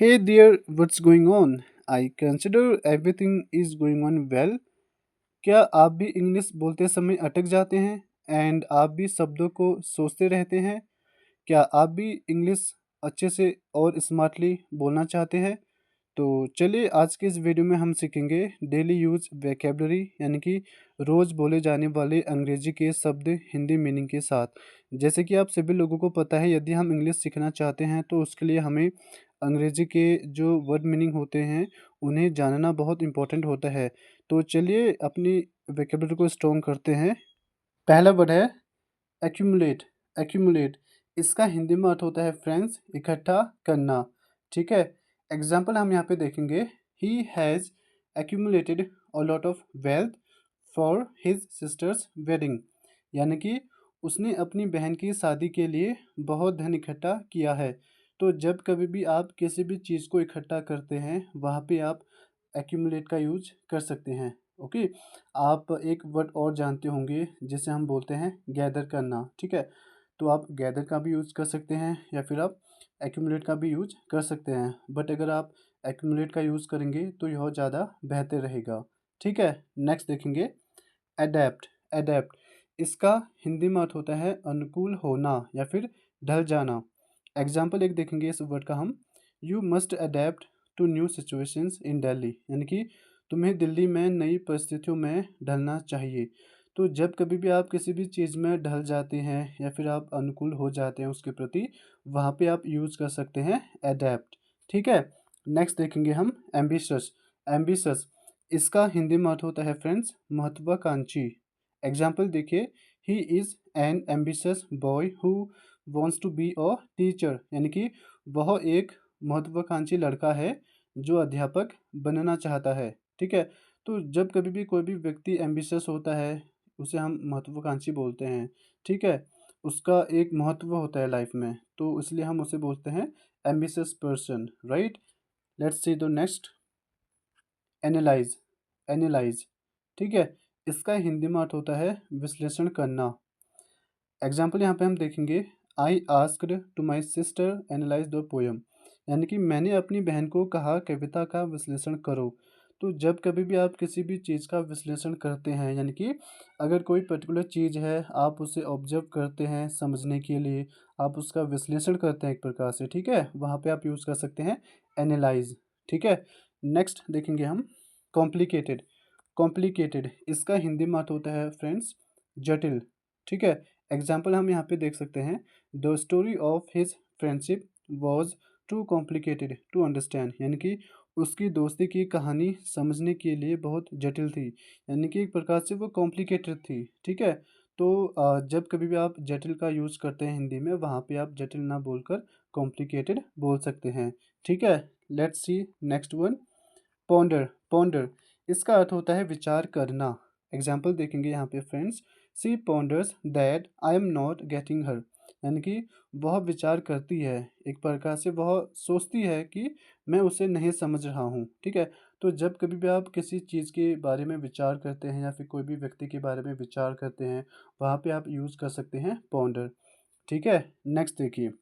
Hey there, what's going on? I consider everything is going on well. क्या आप भी English बोलते समय अटक जाते हैं एंड आप भी शब्दों को सोचते रहते हैं? क्या आप भी इंग्लिश अच्छे से और स्मार्टली बोलना चाहते हैं? तो चलिए आज के इस वीडियो में हम सीखेंगे डेली यूज वैकेबलरी यानी कि रोज़ बोले जाने वाले अंग्रेजी के शब्द हिंदी मीनिंग के साथ। जैसे कि आप सभी लोगों को पता है, यदि हम इंग्लिश सीखना चाहते हैं तो उसके लिए हमें अंग्रेजी के जो वर्ड मीनिंग होते हैं उन्हें जानना बहुत इम्पोर्टेंट होता है। तो चलिए अपनी वैकेबलरी को स्ट्रॉन्ग करते हैं। पहला वर्ड है एक्यूमुलेट। एक्यूमुलेट इसका हिंदी में अर्थ होता है फ्रेंड्स इकट्ठा करना। ठीक है, एग्जाम्पल हम यहाँ पे देखेंगे। He has accumulated a lot of wealth for his sisters wedding, यानी कि उसने अपनी बहन की शादी के लिए बहुत धन इकट्ठा किया है। तो जब कभी भी आप किसी भी चीज़ को इकट्ठा करते हैं वहाँ पे आप एक्यूमुलेट का यूज कर सकते हैं। ओके, आप एक वर्ड और जानते होंगे जिसे हम बोलते हैं गैदर करना। ठीक है, तो आप गैदर का भी यूज़ कर सकते हैं या फिर आप एक्यूमुलेट का भी यूज कर सकते हैं, बट अगर आप एक्यूमुलेट का यूज़ करेंगे तो यह ज़्यादा बेहतर रहेगा। ठीक है, नेक्स्ट देखेंगे अडेप्ट। अडेप्ट इसका हिंदी में अर्थ होता है अनुकूल होना या फिर ढल जाना। एग्जाम्पल एक देखेंगे इस वर्ड का हम। You must adept to new situations in Delhi, यानी कि तुम्हें दिल्ली में नई परिस्थितियों में ढलना चाहिए। तो जब कभी भी आप किसी भी चीज़ में ढल जाते हैं या फिर आप अनुकूल हो जाते हैं उसके प्रति, वहाँ पे आप यूज़ कर सकते हैं अडेप्ट। ठीक है, नेक्स्ट देखेंगे हम एम्बिशस। एम्बिशस इसका हिंदी में अर्थ होता है फ्रेंड्स महत्वाकांक्षी। एग्जाम्पल देखिए, he is an ambitious boy who wants to be a teacher, यानी कि वह एक महत्वाकांक्षी लड़का है जो अध्यापक बनना चाहता है। ठीक है, तो जब कभी भी कोई भी व्यक्ति एम्बिशियस होता है उसे हम महत्वाकांक्षी बोलते हैं। ठीक है, उसका एक महत्व होता है लाइफ में, तो इसलिए हम उसे बोलते हैं ambitious person. Right, let's see the next analyse. Analyse ठीक है, इसका हिंदी में अर्थ होता है विश्लेषण करना। एग्जाम्पल यहाँ पे हम देखेंगे। I asked to my sister analyse the poem, यानी कि मैंने अपनी बहन को कहा कविता का विश्लेषण करो। तो जब कभी भी आप किसी भी चीज़ का विश्लेषण करते हैं, यानी कि अगर कोई पर्टिकुलर चीज़ है आप उसे ऑब्जर्व करते हैं समझने के लिए, आप उसका विश्लेषण करते हैं एक प्रकार से। ठीक है, वहाँ पे आप यूज़ कर सकते हैं एनालाइज। ठीक है, नेक्स्ट देखेंगे हम कॉम्प्लिकेटेड। कॉम्प्लिकेटेड इसका हिंदी में अर्थ होता है फ्रेंड्स जटिल। ठीक है, एग्जाम्पल हम यहाँ पे देख सकते हैं। The story of his friendship was too complicated to understand, यानी कि उसकी दोस्ती की कहानी समझने के लिए बहुत जटिल थी, यानी कि एक प्रकार से वो कॉम्प्लिकेटेड थी। ठीक है, तो जब कभी भी आप जटिल का यूज़ करते हैं हिंदी में, वहाँ पे आप जटिल ना बोलकर कॉम्प्लिकेटेड बोल सकते हैं। ठीक है, let's see next one ponder. Ponder इसका अर्थ होता है विचार करना। एग्जाम्पल देखेंगे यहाँ पे friends. She ponders that I am not getting her, यानी कि वह विचार करती है, एक प्रकार से वह सोचती है कि मैं उसे नहीं समझ रहा हूँ। ठीक है, तो जब कभी भी आप किसी चीज़ के बारे में विचार करते हैं या फिर कोई भी व्यक्ति के बारे में विचार करते हैं, वहाँ पे आप यूज़ कर सकते हैं पॉन्डर। ठीक है, नेक्स्ट देखिए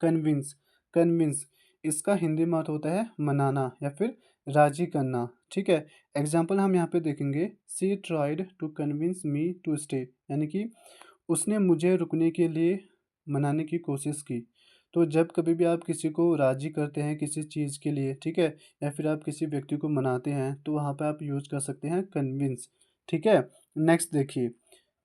कन्विंस। कन्विंस इसका हिंदी में अर्थ होता है मनाना या फिर राजी करना। ठीक है, एग्जाम्पल हम यहाँ पे देखेंगे। She tried to convince me to stay, यानी कि उसने मुझे रुकने के लिए मनाने की कोशिश की। तो जब कभी भी आप किसी को राजी करते हैं किसी चीज़ के लिए, ठीक है, या फिर आप किसी व्यक्ति को मनाते हैं तो वहाँ पे आप यूज़ कर सकते हैं कन्विंस। ठीक है, नेक्स्ट देखिए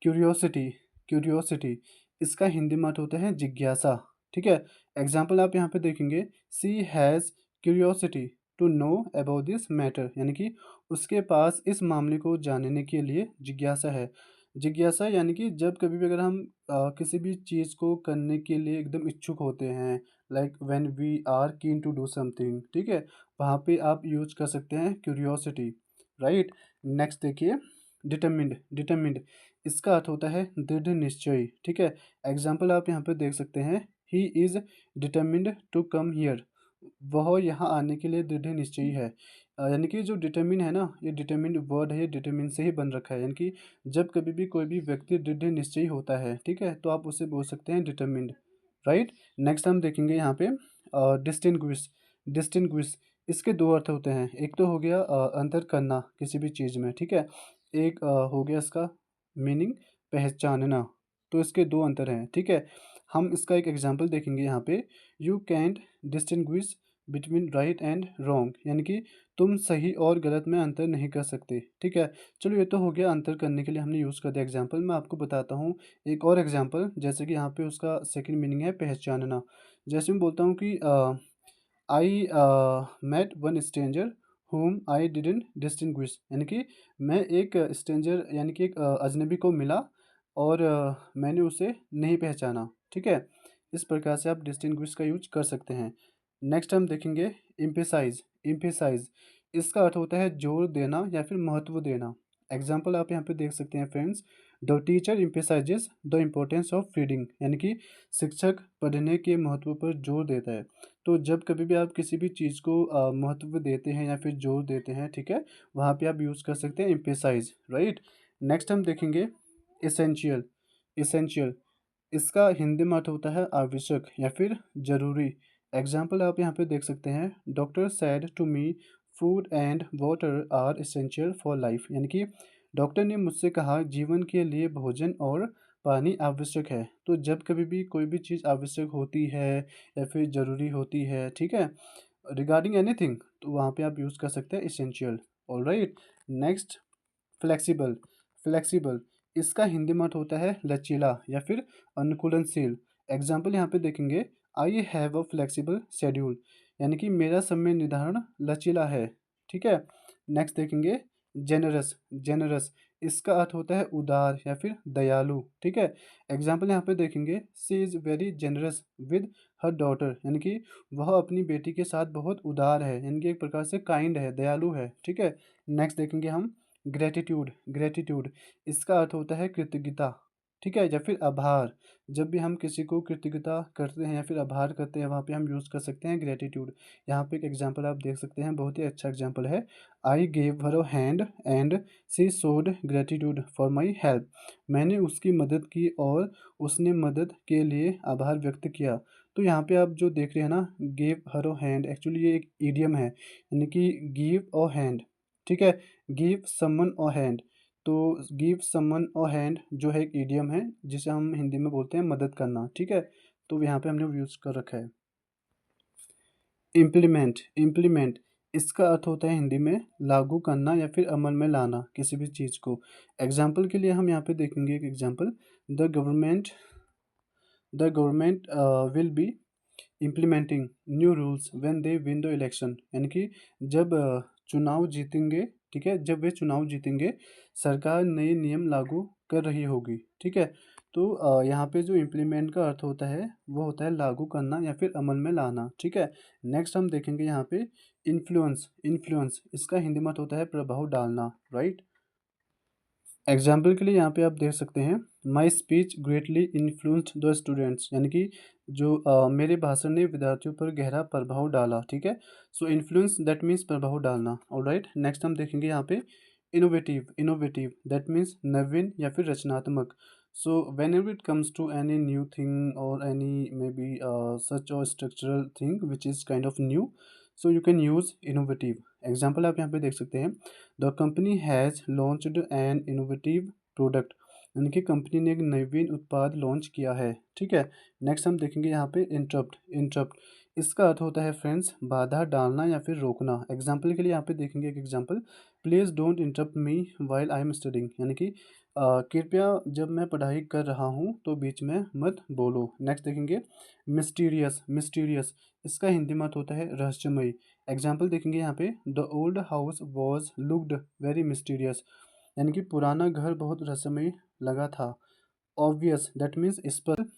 क्यूरियोसिटी। क्यूरियोसिटी इसका हिंदी में अर्थ होता है जिज्ञासा। ठीक है, एग्जाम्पल आप यहाँ पे देखेंगे। She has curiosity to know about this matter, यानी कि उसके पास इस मामले को जानने के लिए जिज्ञासा है। जिज्ञासा यानी कि जब कभी भी अगर हम किसी भी चीज़ को करने के लिए एकदम इच्छुक होते हैं, like when we are keen to do something, ठीक है, वहाँ पे आप यूज कर सकते हैं क्यूरियोसिटी। राइट, नेक्स्ट देखिए डिटरमिंड। डिटरमिंड इसका अर्थ होता है दृढ़ निश्चय। ठीक है, एग्जाम्पल आप यहाँ पे देख सकते हैं। He is determined to come here, वह यहाँ आने के लिए दृढ़ निश्चयी है। यानी कि जो डिटरमिन है ना, ये डिटरमिन्ड वर्ड है, ये डिटरमिन से ही बन रखा है। यानी कि जब कभी भी कोई भी व्यक्ति दृढ़ निश्चयी होता है, ठीक है, तो आप उसे बोल सकते हैं डिटरमिन्ड। राइट, नेक्स्ट हम देखेंगे यहाँ पे डिस्टिंग्विश। डिस्टिंग्विश, इसके दो अर्थ होते हैं। एक तो हो गया अंतर करना किसी भी चीज़ में, ठीक है। एक हो गया इसका मीनिंग पहचानना। तो इसके दो अंतर हैं, ठीक है। हम इसका एक एग्जांपल देखेंगे यहाँ पे। You can't distinguish between right and wrong, यानी कि तुम सही और गलत में अंतर नहीं कर सकते, ठीक है। चलो ये तो हो गया अंतर करने के लिए हमने यूज़ कर दिया एग्जांपल। मैं आपको बताता हूँ एक और एग्जांपल, जैसे कि यहाँ पे उसका सेकंड मीनिंग है पहचानना। जैसे मैं बोलता हूँ कि I met one stranger whom I didn't distinguish, यानी कि मैं एक स्ट्रेंजर यानी कि एक अजनबी को मिला और मैंने उसे नहीं पहचाना, ठीक है। इस प्रकार से आप डिस्टिंग्विश का यूज कर सकते हैं। नेक्स्ट हम देखेंगे इम्फेसाइज। इम्फेसाइज इसका अर्थ होता है जोर देना या फिर महत्व देना। एग्जाम्पल आप यहाँ पे देख सकते हैं friends. The teacher emphasises the importance of reading, यानी कि शिक्षक पढ़ने के महत्व पर जोर देता है। तो जब कभी भी आप किसी भी चीज़ को महत्व देते हैं या फिर जोर देते हैं, ठीक है, वहाँ पे आप यूज़ कर सकते हैं एम्फेसाइज, राइट। नेक्स्ट हम देखेंगे एसेंशियल। एसेंशियल इसका हिंदी में अर्थ होता है आवश्यक या फिर ज़रूरी। एग्जाम्पल आप यहाँ पे देख सकते हैं। Doctor said to me food and water are essential for life, यानी कि डॉक्टर ने मुझसे कहा जीवन के लिए भोजन और पानी आवश्यक है। तो जब कभी भी कोई भी चीज़ आवश्यक होती है या फिर ज़रूरी होती है, ठीक है, रिगार्डिंग एनीथिंग, तो वहाँ पे आप यूज़ कर सकते हैं essential. Alright. Next flexible. Flexible इसका हिंदी में अर्थ होता है लचीला या फिर अनुकूलनशील। एग्जाम्पल यहाँ पे देखेंगे। I have a flexible schedule, यानी कि मेरा समय निर्धारण लचीला है, ठीक है। नेक्स्ट देखेंगे जेनरस। जेनरस इसका अर्थ होता है उदार या फिर दयालु, ठीक है। एग्जाम्पल यहाँ पे देखेंगे। She is very generous with her daughter, यानी कि वह अपनी बेटी के साथ बहुत उदार है, यानी कि एक प्रकार से काइंड है, दयालु है, ठीक है। नेक्स्ट देखेंगे हम ग्रेटिट्यूड। ग्रेटिट्यूड इसका अर्थ होता है कृतज्ञता, ठीक है, या फिर आभार। जब भी हम किसी को कृतज्ञता करते हैं या फिर आभार करते हैं, वहाँ पे हम यूज़ कर सकते हैं ग्रेटिट्यूड। यहाँ पे एक एग्जांपल आप देख सकते हैं, बहुत ही अच्छा एग्जांपल है। I gave her a hand and she showed gratitude for my help, मैंने उसकी मदद की और उसने मदद के लिए आभार व्यक्त किया। तो यहाँ पे आप जो देख रहे हैं ना, gave her a hand, actually ये एक ईडियम है, यानी कि गिव अ हैंड, ठीक है। गिव समवन अ हैंड, तो गिव समवन अ हैंड जो है एक ईडियम है, जिसे हम हिंदी में बोलते हैं मदद करना, ठीक है। तो यहाँ पे हमने यूज़ कर रखा है। इम्प्लीमेंट। इम्प्लीमेंट इसका अर्थ होता है हिंदी में लागू करना या फिर अमल में लाना किसी भी चीज़ को। एग्जाम्पल के लिए हम यहाँ पे देखेंगे एक example. The government the government will be implementing new rules when they win the election, यानी कि जब चुनाव जीतेंगे, ठीक है, जब वे चुनाव जीतेंगे सरकार नए नियम लागू कर रही होगी, ठीक है। तो यहाँ पे जो इम्प्लीमेंट का अर्थ होता है वो होता है लागू करना या फिर अमल में लाना, ठीक है। नेक्स्ट हम देखेंगे यहाँ पे इन्फ्लुएंस। इन्फ्लुएंस इसका हिंदी में अर्थ होता है प्रभाव डालना, राइट। एग्जाम्पल के लिए यहाँ पे आप देख सकते हैं। My speech greatly influenced the students, यानी कि जो मेरे भाषण ने विद्यार्थियों पर गहरा प्रभाव डाला, ठीक है। सो इन्फ्लुएंस दैट मीन्स प्रभाव डालना, ऑलराइट। नेक्स्ट हम देखेंगे यहाँ पे इनोवेटिव। इनोवेटिव दैट मीन्स नवीन या फिर रचनात्मक। So whenever it comes to any new thing or any maybe such or structural thing which is kind of new, so you can use innovative. Example आप यहाँ पे देख सकते हैं। The company has launched an innovative product, यानी कि company ने एक नवीन उत्पाद लॉन्च किया है, ठीक है। नेक्स्ट हम देखेंगे यहाँ पे इंटरप्ट। इंटरप्ट इसका अर्थ होता है फ्रेंड्स बाधा डालना या फिर रोकना। एग्जाम्पल के लिए यहाँ पे देखेंगे एक example. Please don't interrupt me while I am studying, यानी कि कृपया जब मैं पढ़ाई कर रहा हूँ तो बीच में मत बोलो। नेक्स्ट देखेंगे मिस्टीरियस। मिस्टीरियस इसका हिंदी में अर्थ होता है रहस्यमयी। एग्जाम्पल देखेंगे यहाँ पे। The old house was looked very mysterious, यानी कि पुराना घर बहुत रहस्यमयी लगा था। ऑब्वियस दैट मीन्स स्पष्ट।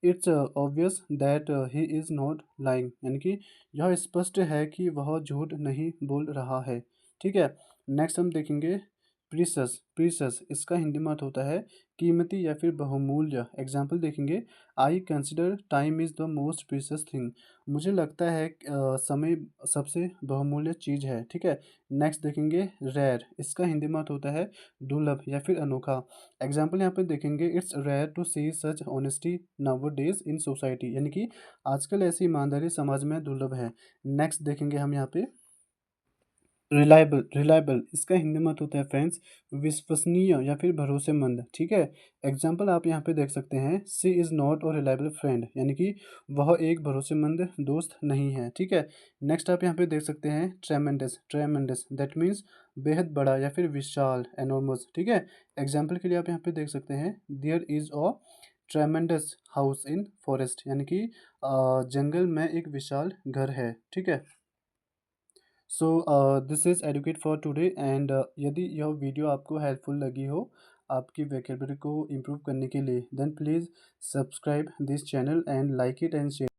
It's obvious that he is not lying, यानी कि यह स्पष्ट है कि वह झूठ नहीं बोल रहा है, ठीक है। नेक्स्ट हम देखेंगे प्रीसस प्रीसस इसका हिंदी में अर्थ होता है कीमती या फिर बहुमूल्य। एग्जाम्पल देखेंगे, I consider time is the most precious thing. मुझे लगता है समय सबसे बहुमूल्य चीज़ है। ठीक है। नेक्स्ट देखेंगे, रेयर इसका हिंदी में अर्थ होता है दुर्लभ या फिर अनोखा। एग्जाम्पल यहाँ पे देखेंगे, it's rare to see such honesty nowadays in society, यानी कि आजकल ऐसी ईमानदारी समाज में दुर्लभ है। नेक्स्ट देखेंगे हम यहाँ पे, रिलायबल रिलायबल इसका हिंदी में अर्थ होता है फ्रेंड्स विश्वसनीय या फिर भरोसेमंद। ठीक है। एग्जाम्पल आप यहाँ पे देख सकते हैं, सी इज़ नॉट और रिलायबल फ्रेंड, यानी कि वह एक भरोसेमंद दोस्त नहीं है। ठीक है। नेक्स्ट आप यहाँ पे देख सकते हैं, ट्रेमेंडस ट्रेमेंडस दैट मीन्स बेहद बड़ा या फिर विशाल, एनॉर्मस। ठीक है। एग्जाम्पल के लिए आप यहाँ पे देख सकते हैं, there is a tremendous house in forest, यानी कि जंगल में एक विशाल घर है। ठीक है। So this is educate for today and यदि यह वीडियो आपको हेल्पफुल लगी हो आपकी वोकैबुलरी को इम्प्रूव करने के लिए, then please subscribe this channel and like it and share.